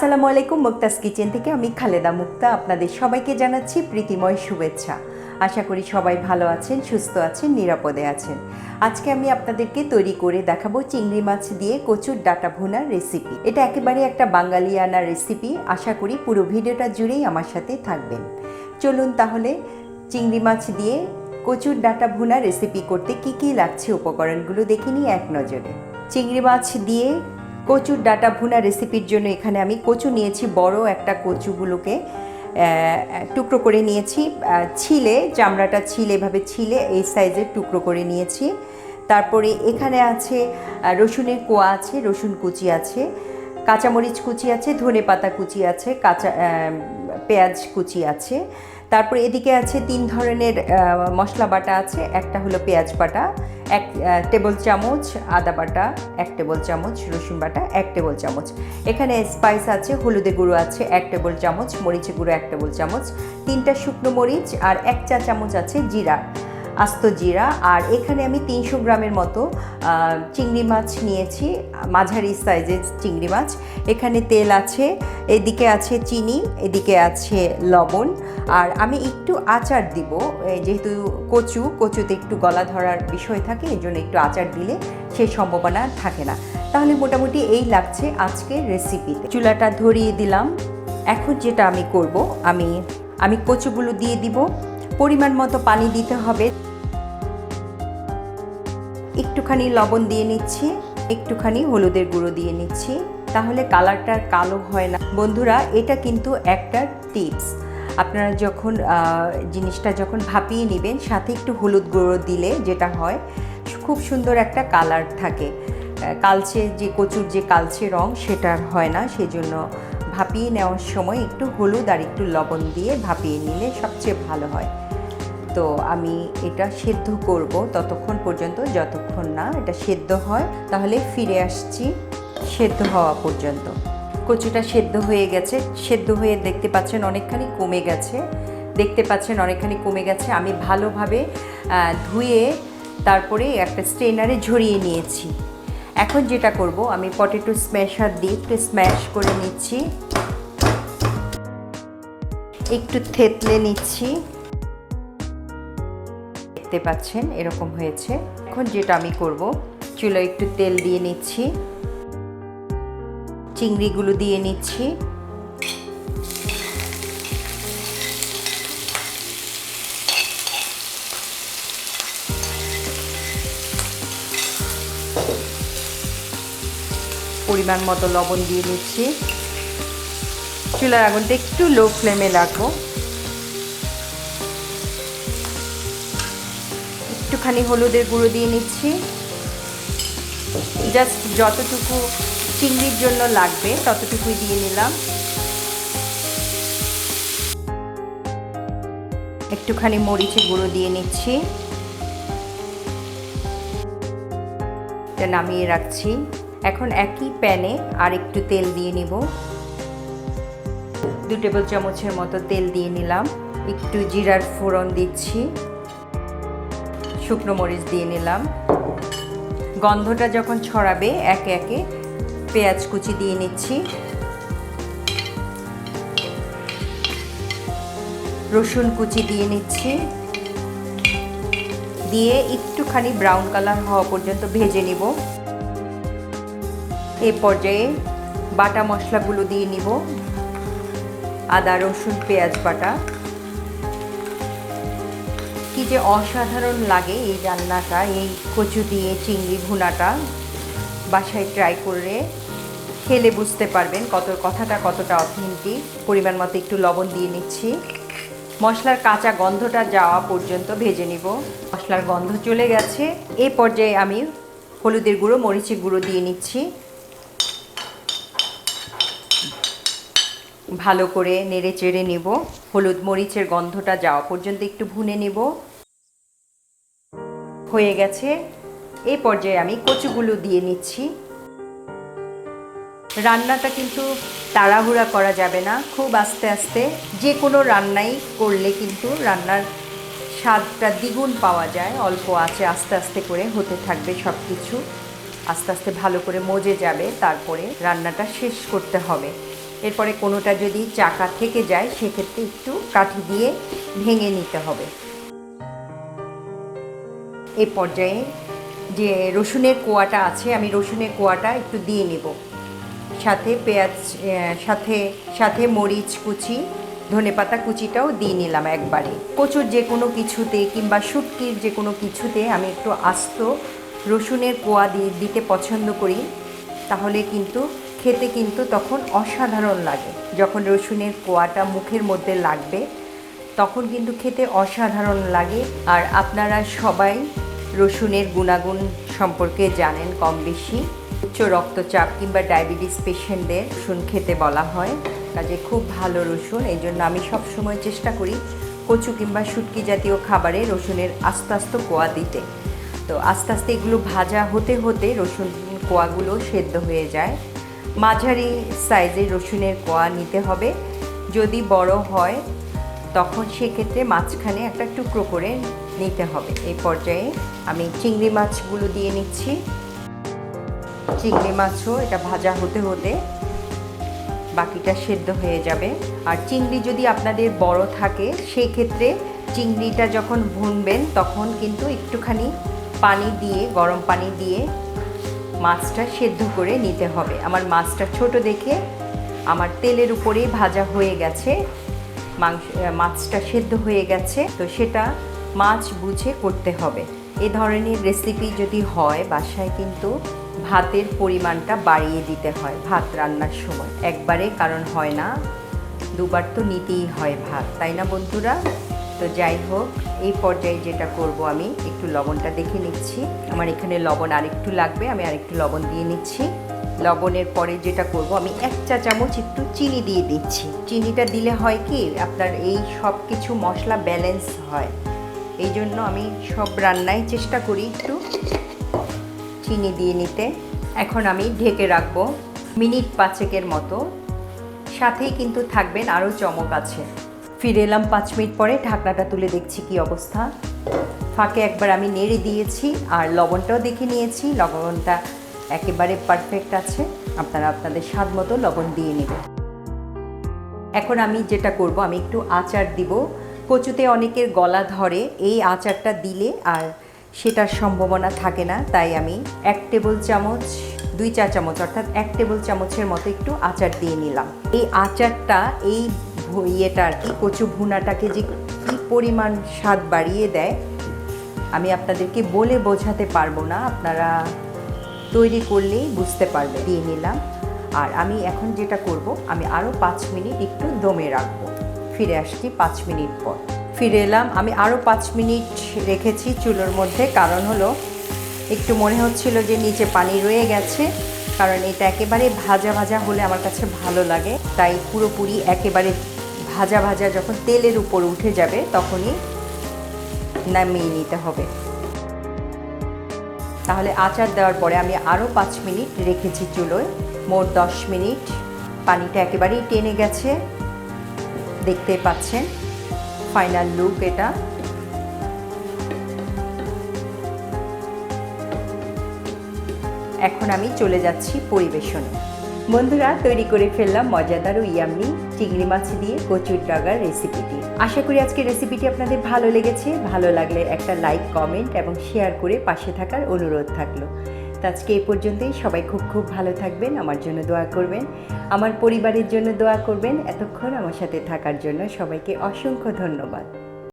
আসসালামু আলাইকুম। মুক্তাস কিচেন থেকে আমি খালেদা মুক্তা আপনাদের সবাইকে জানাচ্ছি প্রীতিময় শুভেচ্ছা। আশা করি সবাই ভালো আছেন, সুস্থ আছেন, নিরাপদে আছেন। আজকে আমি আপনাদেরকে তৈরি করে দেখাবো চিংড়ি মাছ দিয়ে কচুর ডাঁটা ভুনার রেসিপি। এটা একেবারে একটা বাঙালিয়ানা রেসিপি। আশা করি পুরো ভিডিওটা জুড়েই আমার সাথে থাকবেন। চলুন তাহলে চিংড়ি মাছ দিয়ে কচুর ডাঁটা ভুনা রেসিপি করতে কি কি লাগছে উপকরণগুলো দেখে নিই এক নজরে। চিংড়ি মাছ দিয়ে কচুর ডাঁটা ভুনা রেসিপির জন্য এখানে আমি কচু নিয়েছি, বড় একটা কচুগুলোকে টুকরো করে নিয়েছি, ছিলে চামড়াটা ছিলে এভাবে ছিলে এই সাইজের টুকরো করে নিয়েছি। তারপরে এখানে আছে রসুনের কোয়া আছে, রসুন কুচি আছে, কাঁচামরিচ কুচি আছে, ধনেপাতা কুচি আছে, পেঁয়াজ কুচি আছে। তারপরে এদিকে আছে 3 ধরনের মশলা বাটা আছে। একটা হলো পেঁয়াজ বাটা 1 টেবিল চামচ, আদা বাটা 1 টেবিল চামচ, রসুন বাটা 1 টেবিল চামচ। এখানে স্পাইস আছে, হলুদের গুঁড়ো আছে 1 টেবিল চামচ, মরিচের গুঁড়ো 1 টেবিল চামচ, 3টা শুকনো মরিচ আর 1 চা চামচ আছে জিরা, আস্ত জিরা। আর এখানে আমি 300 গ্রামের মতো চিংড়ি মাছ নিয়েছি, মাঝারি সাইজের চিংড়ি মাছ। এখানে তেল আছে, এদিকে আছে চিনি, এদিকে আছে লবণ। আর আমি একটু আচার দিব, যেহেতু কচুতে একটু গলা ধরার বিষয় থাকে, এই জন্য একটু আচার দিলে সেই সম্ভাবনা থাকে না। তাহলে মোটামুটি এই লাগছে আজকের রেসিপিতে। চুলাটা ধরিয়ে দিলাম। এখন যেটা আমি করব, আমি কচুগুলো দিয়ে দিব। পরিমাণ মতো পানি দিতে হবে। একটুখানি লবণ দিয়ে নিচ্ছি, একটুখানি হলুদের গুঁড়ো দিয়ে নিচ্ছি, তাহলে কালারটা কালো হয় না। বন্ধুরা, এটা কিন্তু একটা টিপস। আপনারা যখন জিনিসটা যখন ভাপিয়ে নেবেন, সাথে একটু হলুদ গুঁড়ো দিলে যেটা হয়, খুব সুন্দর একটা কালার থাকে। কালচে যে কচুর যে কালচে রং সেটা হয় না। সেজন্য ভাপিয়ে নেওয়ার সময় একটু হলুদ আর একটু লবণ দিয়ে ভাপিয়ে নিলে সবচেয়ে ভালো হয়। তো আমি এটা সেদ্ধ করব ততক্ষণ পর্যন্ত যতক্ষণ না এটা সেদ্ধ হয়। তাহলে ফিরে আসছি সেদ্ধ হওয়া পর্যন্ত। কচুটা সেদ্ধ হয়ে গেছে, সেদ্ধ হয়ে দেখতে পাচ্ছেন অনেকখানি কমে গেছে। আমি ভালোভাবে ধুয়ে তারপরে একটা স্ট্রেনারে ঝরিয়ে নিয়েছি। এখন যেটা করব, আমি পটেটো স্ম্যাশার দিয়ে একটু স্ম্যাশ করে নিচ্ছি, একটু থেতলে নিচ্ছি। দেখতে পাচ্ছেন এরকম হয়েছে। এখন যেটা আমি করব, চুলায় একটু তেল দিয়ে নিচ্ছি, চিংড়িগুলো দিয়ে নিচ্ছি। পরিমাণ মতো লবণ দিয়ে নিচ্ছি। চুলার আগুনটা একটু লো ফ্লেমে রাখবো। একটুখানি হলুদের গুঁড়ো দিয়ে নিচ্ছি, জাস্ট যতটুকু চিংড়ির জন্য লাগবে ততটুকুই দিয়ে নিলাম। একটুখানি মরিচের গুঁড়ো দিয়ে নিচ্ছি, এটা নামিয়ে রাখছি। এখন একই প্যানে আর একটু তেল দিয়ে নিব। 2 টেবিল চামচের মতো তেল দিয়ে নিলাম। একটু জিরার ফোড়ন দিচ্ছি, শুকনো মরিচ দিয়ে নিলাম। গন্ধটা যখন ছড়াবে একে একে পেঁয়াজ কুচি দিয়ে নিচ্ছি, রসুন কুচি দিয়ে নিচ্ছি, দিয়ে একটুখানি ব্রাউন কালার হওয়া পর্যন্ত ভেজে নিব। এই পর্যায়ে বাটা মশলাগুলো দিয়ে নিব। আদা, রসুন, পেঁয়াজ বাটা। কি যে অসাধারণ লাগে এই রান্নাটা, এই কচু দিয়ে চিংড়ি ভুনাটা। বাসায় ট্রাই করে খেলে বুঝতে পারবেন কথাটা কতটা অথেন্টিক। পরিমাণ মতো একটু লবণ দিয়ে নিচ্ছি। মশলার কাঁচা গন্ধটা যাওয়া পর্যন্ত ভেজে নিব। মশলার গন্ধ চলে গেছে। এই পর্যায়ে আমি হলুদের গুঁড়ো, মরিচের গুঁড়ো দিয়ে নিচ্ছি। ভালো করে নেড়ে চেড়ে নিব। হলুদ মরিচের গন্ধটা যাওয়া পর্যন্ত একটু ভুনে নিব। হয়ে গেছে। এই পর্যায়ে আমি কচুগুলো দিয়ে নিচ্ছি। রান্নাটা কিন্তু তাড়াহুড়া করা যাবে না, খুব আস্তে আস্তে। যে কোনো রান্নাই করলে কিন্তু রান্নার স্বাদটা দ্বিগুণ পাওয়া যায়। অল্প আঁচে আস্তে আস্তে করে হতে থাকবে সব কিছু। আস্তে আস্তে ভালো করে মজে যাবে, তারপরে রান্নাটা শেষ করতে হবে। এরপরে কোনোটা যদি চাকা থেকে যায় সেক্ষেত্রে একটু কাঠি দিয়ে ভেঙে নিতে হবে। এই পর্যায়ে যে রসুনের কোয়াটা আছে, আমি রসুনের কোয়াটা একটু দিয়ে নেব, সাথে পেঁয়াজ, সাথে মরিচ কুচি, ধনেপাতা কুচিটাও দিয়ে নিলাম একবারে। কচুর যে কোনো কিছুতে কিংবা শুটকির যে কোনো কিছুতে আমি একটু আস্ত রসুনের কোয়া দিতে পছন্দ করি, তাহলে কিন্তু খেতে কিন্তু তখন অসাধারণ লাগে। যখন রসুনের কোয়াটা মুখের মধ্যে লাগবে তখন কিন্তু খেতে অসাধারণ লাগে। আর আপনারা সবাই রসুনের গুণাগুণ সম্পর্কে জানেন কম বেশি। উচ্চ রক্তচাপ কিংবা ডায়াবেটিস পেশেন্টদের রসুন খেতে বলা হয়, কাজে খুব ভালো রসুন। এই জন্য আমি সবসময় চেষ্টা করি কচু কিংবা শুটকি জাতীয় খাবারে রসুনের আস্তে আস্তে কোয়া দিতে। তো আস্তে আস্তে এগুলো ভাজা হতে হতে রসুন কোয়াগুলো সেদ্ধ হয়ে যায়। মাঝারি সাইজের রসুনের কোয়া নিতে হবে। যদি বড় হয় তখন সেক্ষেত্রে মাঝখানে একটা টুকরো করে নিতে হবে। এই পর্যায়ে আমি চিংড়ি মাছগুলো দিয়ে নিচ্ছি। চিংড়ি মাছও এটা ভাজা হতে হতে বাকিটা সেদ্ধ হয়ে যাবে। আর চিংড়ি যদি আপনাদের বড় থাকে সেই ক্ষেত্রে চিংড়িটা যখন ভুনবেন তখন কিন্তু একটুখানি পানি দিয়ে, গরম পানি দিয়ে মাছটা সেদ্ধ করে নিতে হবে। আমার মাছটা ছোট দেখে আমার তেলের উপরেই ভাজা হয়ে গেছে, মাছটা সেদ্ধ হয়ে গেছে। তো সেটা মাছ বুঝে করতে হবে। এ ধরনের রেসিপি যদি হয় বাসায় কিন্তু ভাতের পরিমাণটা বাড়িয়ে দিতে হয় ভাত রান্নার সময় একবারে, কারণ হয় না, দুবার তো নিতেই হয় ভাত, তাই না বন্ধুরা? তো যাই হোক, এই পর্যায়ে যেটা করব আমি একটু লবণটা দেখে নিচ্ছি। আমার এখানে লবণ আরেকটু লাগবে, আমি আরেকটু লবণ দিয়ে নিচ্ছি। লবণের পরে যেটা করব আমি 1 চা চামচ একটু চিনি দিয়ে দিচ্ছি। চিনিটা দিলে হয় কি আপনার এই সব কিছু মশলা ব্যালেন্স হয়, এই জন্য আমি সব রান্নায় চেষ্টা করি একটু চিনি দিয়ে নিতে। এখন আমি ঢেকে রাখবো মিনিট 5 মতো। সাথেই কিন্তু থাকবেন, আরও চমক আছে। ফিরে এলাম 5 মিনিট পরে, ঢাকনাটা তুলে দেখছি কি অবস্থা। ফাঁকে একবার আমি নেড়ে দিয়েছি আর লবণটাও দেখে নিয়েছি, লবণটা একেবারে পারফেক্ট আছে। আপনারা আপনাদের স্বাদ মতো লবণ দিয়ে নেবেন। এখন আমি যেটা করব আমি একটু আচার দিব। কচুতে অনেকের গলা ধরে, এই আচারটা দিলে আর সেটার সম্ভাবনা থাকে না, তাই আমি 1 টেবিল চামচ, 2 চা চামচ অর্থাৎ 1 টেবিল চামচের মতো একটু আচার দিয়ে নিলাম। এই আচারটা এই ইয়েটা আর কি, কচু ভুনাটাকে যে কী পরিমাণ স্বাদ বাড়িয়ে দেয় আমি আপনাদেরকে বলে বোঝাতে পারবো না, আপনারা তৈরি করলেই বুঝতে পারবে। দিয়ে নিলাম। আর আমি এখন যেটা করব আমি আরও 5 মিনিট একটু দমে রাখবো। ফিরে আসছি 5 মিনিট পর। ফিরে এলাম। আমি আরও 5 মিনিট রেখেছি চুলোর মধ্যে, কারণ হলো একটু মনে হচ্ছিল যে নিচে পানি রয়ে গেছে, কারণ এটা একেবারে ভাজা ভাজা হলে আমার কাছে ভালো লাগে, তাই পুরোপুরি একেবারে ভাজা ভাজা যখন তেলের উপর উঠে যাবে তখনই নামিয়ে নিতে হবে। তাহলে আচার দেওয়ার পরে আমি আরও 5 মিনিট রেখেছি চুলোয়, মোট 10 মিনিট। পানিটা একেবারেই টেনে গেছে, দেখতে পাচ্ছেন ফাইনাল লুক এটা। এখন আমি চলে যাচ্ছি পরিবেশনে। বন্ধুরা, তৈরি করে ফেললাম মজাদার ও ইয়াম্মি চিংড়ি মাছ দিয়ে কচুর ডগার রেসিপিটি। আশা করি আজকের রেসিপিটি আপনাদের ভালো লেগেছে। ভালো লাগলে একটা লাইক, কমেন্ট এবং শেয়ার করে পাশে থাকার অনুরোধ থাকলো। তো আজকে এই পর্যন্তই। সবাই খুব খুব ভালো থাকবেন, আমার জন্য দোয়া করবেন, আমার পরিবারের জন্য দোয়া করবেন। এতক্ষণ আমার সাথে থাকার জন্য সবাইকে অসংখ্য ধন্যবাদ।